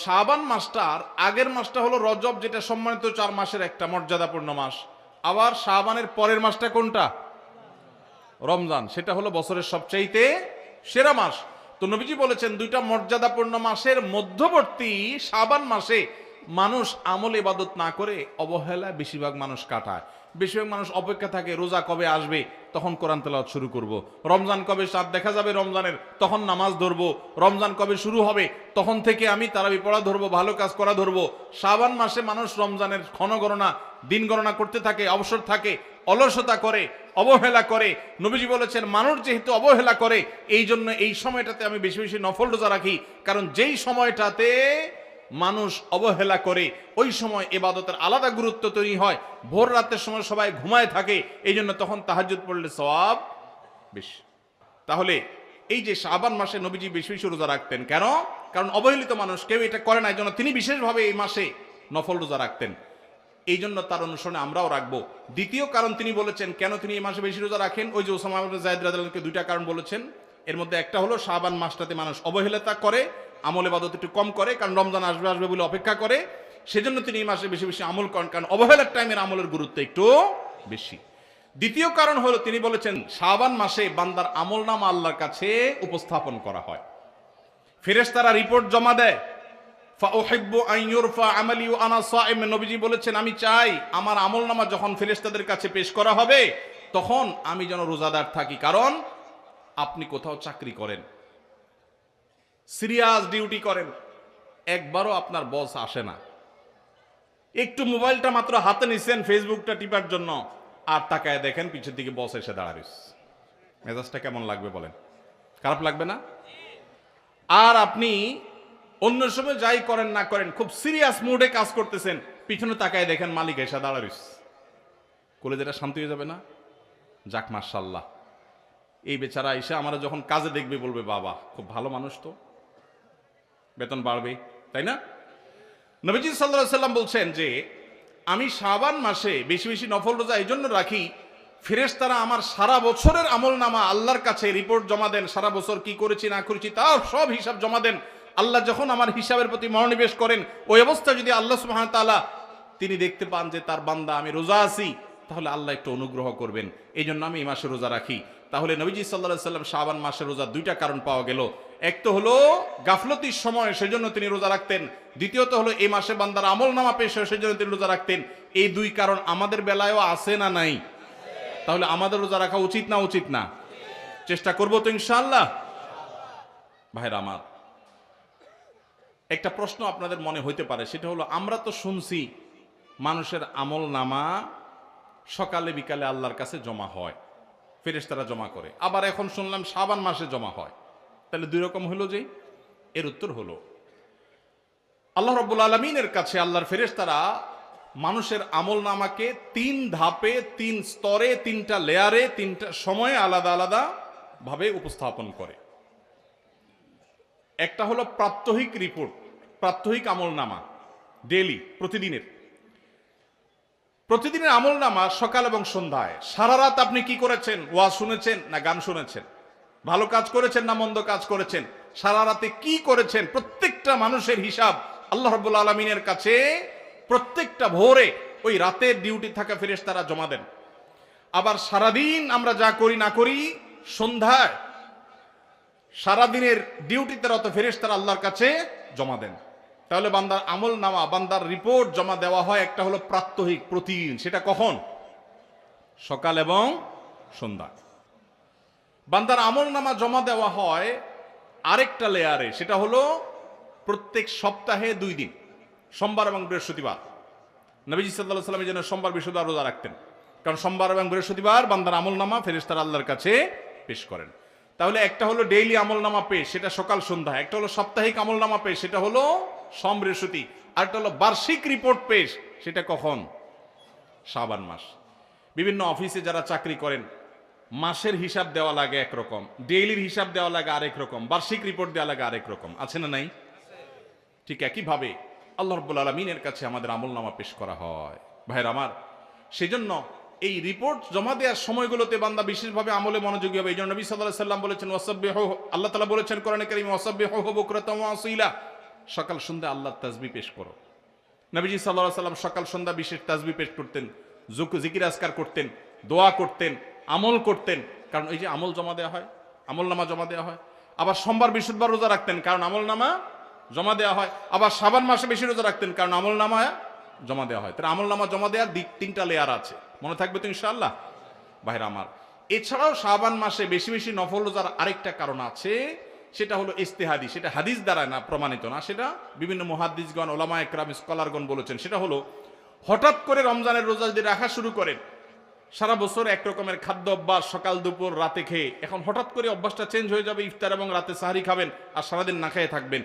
শাবান মাসটার আগের মাসটা হলো রজব, যেটা সম্মানিত 4 মাসের একটা মর্যাদাপূর্ণ মাস। আবার শাবানের পরের মাসটা কোনটা? রমজান, সেটা হলো বছরের সবচাইতে সেরা মাস। তো নবীজি বলেছেন দুইটা মর্যাদাপূর্ণ মাসের মধ্যবর্তী শাবান মাসে মানুষ আমল ইবাদত না করে অবহেলায় বেশিরভাগ মানুষ কাটায়। বেশিরভাগ মানুষ অপেক্ষা থাকে রোজা কবে আসবে, তখন কোরআন তেলাওয়াত শুরু করব। রমজান কবে চাঁদ দেখা যাবে রমজানের, তখন নামাজ ধরবো। রমজান কবে শুরু হবে, তখন থেকে আমি তারাবি পড়া ধরবো, ভালো কাজ করা ধরবো। শাবান মাসে মানুষ রমজানের ক্ষণ গণনা, দিন গণনা করতে থাকে, অবসর থাকে, অলসতা করে, অবহেলা করে। নবীজি বলেছেন মানুষ যেহেতু অবহেলা করে, এই জন্য এই সময়টাতে আমি বেশি বেশি নফল রোজা রাখি। কারণ যেই সময়টাতে মানুষ অবহেলা করে ওই সময় ইবাদতের আলাদা গুরুত্ব তৈরি হয়। ভোর রাতের সময় সবাই ঘুমায় থাকে, এই জন্য তখন তাহাজ্জুদ পড়লে সওয়াব বেশি। তাহলে এই যে শাবান মাসে নবীজি বেশি বেশি রোজা রাখতেন কেন? কারণ অবহেলিত মানুষ কেউ এটা করে না, এই জন্য তিনি বিশেষভাবে এই মাসে নফল রোজা রাখতেন। এই জন্য তার অনুসরণে আমরাও রাখবো। দ্বিতীয় কারণ তিনি বলেছেন কেন তিনি এই মাসে বেশি রোজা রাখেন, ওই যে ওসামা ইবনে যায়েদ রাদিয়াল্লাহু আনহুকে দুইটা কারণ বলেছেন। এর মধ্যে একটা হলো শাবান মাসটাতে মানুষ অবহেলিতা করে, আমল ইবাদত একটু কম করে, কারণ রমজান আসবে আসবে বলে অপেক্ষা করে। সেজন্য তিনি এই মাসে বেশি বেশি আমল করেন, কারণ অবহেলার টাইমের আমলের গুরুত্ব একটু বেশি। দ্বিতীয় কারণ হলো তিনি বলেছেন শাবান মাসে বান্দার আমলনামা আল্লাহর কাছে উপস্থাপন করা হয়। ফেরেশতারা রিপোর্ট জমা দেয়। ফাউহিব্বু আন ইউরফা আমালি ওয়া আনা সাইম, নবীজি বলেছেন আমি চাই আমার আমলনামা যখন ফেরেশতাদের কাছে পেশ করা হবে তখন আমি যেন রোজাদার থাকি। কারণ আপনি কোথাও চাকরি করেন, সিরিয়াস ডিউটি করেন, একবারও আপনার বস আসে না, একটু মোবাইলটা মাত্র হাতে নিছেন ফেসবুকটা টিপার জন্য, আর তাকায় দেখেন পিছের দিকে বস এসে দাঁড়ায়। মেজাজটা কেমন লাগবে বলেন? খারাপ লাগবে না? আর আপনি অন্য সময় যাই করেন না করেন খুব সিরিয়াস মুডে কাজ করতেছেন, পিছনে তাকায় দেখেন মালিক এসে দাঁড়ায়। কলেজেটা শান্তি হয়ে যাবে না? যাক মাশাআল্লাহ, এই বেচারা এসে আমরা যখন কাজে দেখবে বলবে বাবা খুব ভালো মানুষ, তো বেতন বাড়বে, তাই না? নবীজি সাল্লাল্লাহু আলাইহি সাল্লাম বলছেন যে আমি শাবান মাসে বেশি বেশি নফল রোজা এই জন্য রাখি, ফেরেশতারা আমার সারা বছরের আমলনামা আল্লাহর কাছে রিপোর্ট জমা দেন, সারা বছর কি করেছি না করেছি তার সব হিসাব জমা দেন। আল্লাহ যখন আমার হিসাবের প্রতি মনোনিবেশ করেন, ওই অবস্থায় যদি আল্লাহ সুবহানাহু ওয়া তাআলা তিনি দেখতে পান যে তার বান্দা আমি রোজা আছি, তাহলে আল্লাহ একটু অনুগ্রহ করবেন। এই জন্য আমি এই মাসে রোজা রাখি। তাহলে নবীজি সাল্লাল্লাহু আলাইহি সাল্লাম শাবান মাসে রোজা দুইটা কারণ পাওয়া গেল। এক তো হলো গাফলতির সময় সেজন্য তিনি রোজা রাখতেন, দ্বিতীয়ত হলো এই মাসে বান্দার আমলনামা পেশ হয় সেজন্য তিনি রোজা রাখতেন। এই দুই কারণ আমাদের বেলায়ও আছে না নাই? তাহলে আমাদের রোজা রাখা উচিত না উচিত না? চেষ্টা করবো তো ইনশাআল্লাহ। ভাইরা আমার, একটা প্রশ্ন আপনাদের মনে হইতে পারে, সেটা হলো আমরা তো শুনছি মানুষের আমলনামা সকালে বিকালে আল্লাহর কাছে জমা হয়, ফেরেশতারা জমা করে, আবার এখন শুনলাম শাবান মাসে জমা হয়, তাহলে দুই রকম হলো যে? এর উত্তর হলো আল্লাহ রাব্বুল আলামিনের কাছে আল্লাহর ফেরেশতারা মানুষের আমলনামাকে 3 ধাপে, 3 স্তরে, 3টা লেয়ারে, 3টা সময়ে আলাদা আলাদা ভাবে উপস্থাপন করে। একটা হলো প্রাত্যহিক রিপোর্ট, প্রাত্যহিক আমলনামা, ডেইলি, প্রতিদিনের আমলনামা সকাল এবং সন্ধ্যায়। সারা রাত আপনি কি করেছেন, ওয়াজ শুনেছেন না গান শুনেছেন, ভালো কাজ করেছেন না মন্দ কাজ করেছেন, সারা রাতে কি করেছেন, প্রত্যেকটা মানুষের হিসাব আল্লাহ রাব্বুল আলামিনের কাছে প্রত্যেকটা ভোরে ওই রাতের ডিউটি থাকা ফেরেশতারা জমা দেন। আবার সারাদিন আমরা যা করি না করি সন্ধ্যায় সারাদিনের ডিউটিতে রত ফেরেশতারা আল্লাহর কাছে জমা দেন। তাহলে বান্দার আমলনামা, বান্দার রিপোর্ট জমা দেওয়া হয় একটা হলো প্রাত্যহিক, প্রতিদিন। সেটা কখন? সকাল এবং সন্ধ্যা। বান্দার আমলনামা জমা দেওয়া হয় আরেকটা লেয়ারে, সেটা হলো প্রত্যেক সপ্তাহে 2 দিন, সোমবার এবং বৃহস্পতিবার। নবীজি সাল্লাল্লাহু আলাইহি ওয়াসাল্লাম যেন সোমবার বৃহস্পতিবার রোজা রাখতেন, কারণ সোমবার এবং বৃহস্পতিবার বান্দার আমলনামা ফেরেশতারা আল্লাহর কাছে পেশ করেন। তাহলে একটা হলো ডেইলি আমলনামা পেশ, সেটা সকাল সন্ধ্যা। একটা হলো সাপ্তাহিক আমলনামা পেশ, সেটা হলো সোম বৃহস্পতি। আর একটা হলো বার্ষিক রিপোর্ট পেশ, সেটা কখন? শাবান মাস। বিভিন্ন অফিসে যারা চাকরি করেন মাসের হিসাব দেওয়া লাগে একরকম, ডেইলির হিসাব দেওয়া লাগে আরেক রকম, বার্ষিক রিপোর্ট দেওয়া লাগে আরেক রকম, আছে না নাই? ঠিক একইভাবে আল্লাহ রাব্বুল আলামিনের কাছে আমাদের আমলনামা পেশ করা হয়। ভাইরা আমার, সেজন্য এই রিপোর্ট জমা দেওয়ার সময়গুলোতে বান্দা বিশেষভাবে আমলে মনোযোগী হবে। এই জন্য নবী সাল্লাল্লাহু আলাইহি সাল্লাম বলেছেন ওয়াসাব্বিহু, আল্লাহ তাআলা বলেছেন কোরআনে কারীমে ওয়াসাব্বিহু বুকরাতাও ওয়া আসীলা, সকাল সন্ধ্যা আল্লাহর তাসবিহ পেশ করো। নবীজি সাল্লাল্লাহু আলাইহি সাল্লাম সকাল সন্ধ্যা বিশেষ তাসবিহ পেশ করতেন, জিকির আজকার করতেন, দোয়া করতেন, আমল করতেন। কারণ এই যে আমল জমা দেওয়া হয়, আমল নামা জমা দেওয়া হয়। আবার সোমবার বৃহস্পতিবার রোজা রাখতেন, কারণ আমল নামা জমা দেওয়া হয়। আবার শাবান মাসে বেশি রোজা রাখতেন, কারণ আমল নামা জমা দেওয়া হয়। তাহলে আমল নামা জমা দেওয়ার তিনটা লেয়ার আছে, মনে থাকবে তো ইনশাআল্লাহ ভাইরা আমার। এছাড়াও শাবান মাসে বেশি বেশি নফল রোজার আরেকটা কারণ আছে, সেটা হলো ইস্তেহাদি। সেটা হাদিস দ্বারা না, প্রমাণিত না, সেটা বিভিন্ন মুহাদ্দিসগণ, ওলামা একরাম, স্কলারগণ বলেছেন। সেটা হলো হঠাৎ করে রমজানের রোজা যদি রাখা শুরু করেন, সারা বছর এক রকমের খাদ্য অভ্যাস, সকাল দুপুর রাতে খেয়ে, এখন হঠাৎ করে অভ্যাসটা চেঞ্জ হয়ে যাবে, ইফতার এবং রাতে সাহারি খাবেন আর সারাদিন না খেয়ে থাকবেন।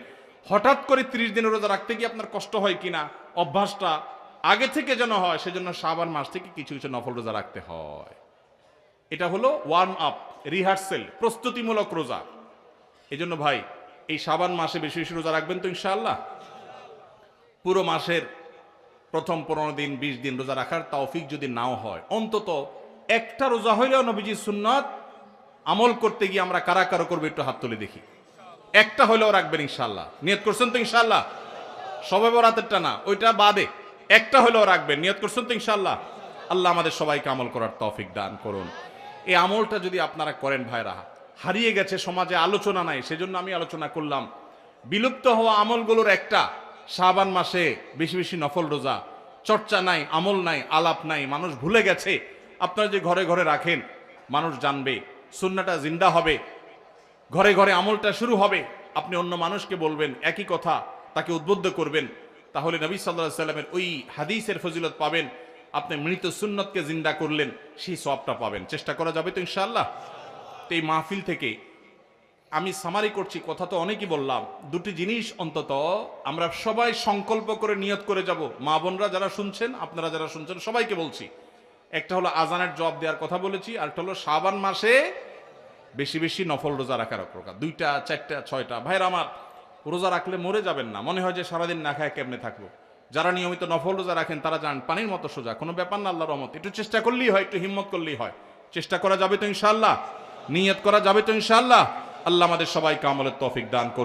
হঠাৎ করে 30 দিনের রোজা রাখতে গিয়ে আপনার কষ্ট হয় কিনা, অভ্যাসটা আগে থেকে যেন হয়, সেজন্য শাবান মাস থেকে কিছু কিছু নফল রোজা রাখতে হয়। এটা হলো ওয়ার্ম আপ, রিহার্সেল, প্রস্তুতিমূলক রোজা। এই জন্য ভাই এই শাবান মাসে বেশি বেশি রোজা রাখবেন তো ইনশাআল্লাহ। পুরো মাসের প্রথম 15 দিন 20 দিন রোজা রাখার তৌফিক যদি নাও হয়, অন্তত একটা রোজা হইলেও নবীজির সুন্নাত আমল করতে গিয়ে আমরা কারা কারা করবো একটু হাত তুলে দেখি। একটা হইলেও রাখবেন ইনশাআল্লাহ। নিয়ত করছেন তো ইনশাআল্লাহ? সবে বরাতেরটা না, ওইটা বাদে একটা হইলেও রাখবেন। নিয়ত করছেন তো ইনশাআল্লাহ? আল্লাহ আমাদের সবাইকে আমল করার তৌফিক দান করুন। এই আমলটা যদি আপনারা করেন ভাইরা, হারিয়ে গেছে সমাজে, আলোচনা নাই, সেজন্য আমি আলোচনা করলাম। বিলুপ্ত হওয়া আমলগুলোর একটা শাবান মাসে বেশি বেশি নফল রোজা। চর্চা নাই, আমল নাই, আলাপ নাই, মানুষ ভুলে গেছে। আপনারা যে ঘরে ঘরে রাখেন, মানুষ জানবে, সুন্নাহটা জিন্দা হবে, ঘরে ঘরে আমলটা শুরু হবে। আপনি অন্য মানুষকে বলবেন একই কথা, তাকে উদ্বুদ্ধ করবেন, তাহলে নবী সাল্লাল্লাহু আলাইহি সাল্লামের ওই হাদিসের ফজিলত পাবেন। আপনি মৃত সুন্নতকে জিন্দা করলেন, সেই সওয়াবটা পাবেন। চেষ্টা করা যাবে তো ইনশাআল্লাহ। তো এই মাহফিল থেকে আমি সামারি করছি, কথা তো অনেকই বললাম। দুটি জিনিস অন্তত আমরা সবাই সংকল্প করে নিয়ত করে যাব। মা বোনরা যারা শুনছেন, আপনারা যারা শুনছেন, সবাইকে বলছি, একটা হলো আজানের জবাব দেওয়ার কথা বলেছি, আর একটা হলো শাবান মাসে বেশি বেশি নফল রোজা রাখার প্রকার। 2টা 4টা 6টা ভাইরা আমার, রোজা রাখলে মরে যাবেন না। মনে হয় যে সারাদিন না খায় কেমনে থাকবো। যারা নিয়মিত নফল রোজা রাখেন তারা জান পানির মতো সোজা, কোনো ব্যাপার না, আল্লাহর রহমত। একটু চেষ্টা করলেই হয়, একটু হিম্মত করলেই হয়। চেষ্টা করা যাবে তো ইনশাআল্লাহ, নিয়ত করা যাবে তো ইনশাআল্লাহ। আল্লাহ আমাদের সবাইকে আমলের তৌফিক দান করুন।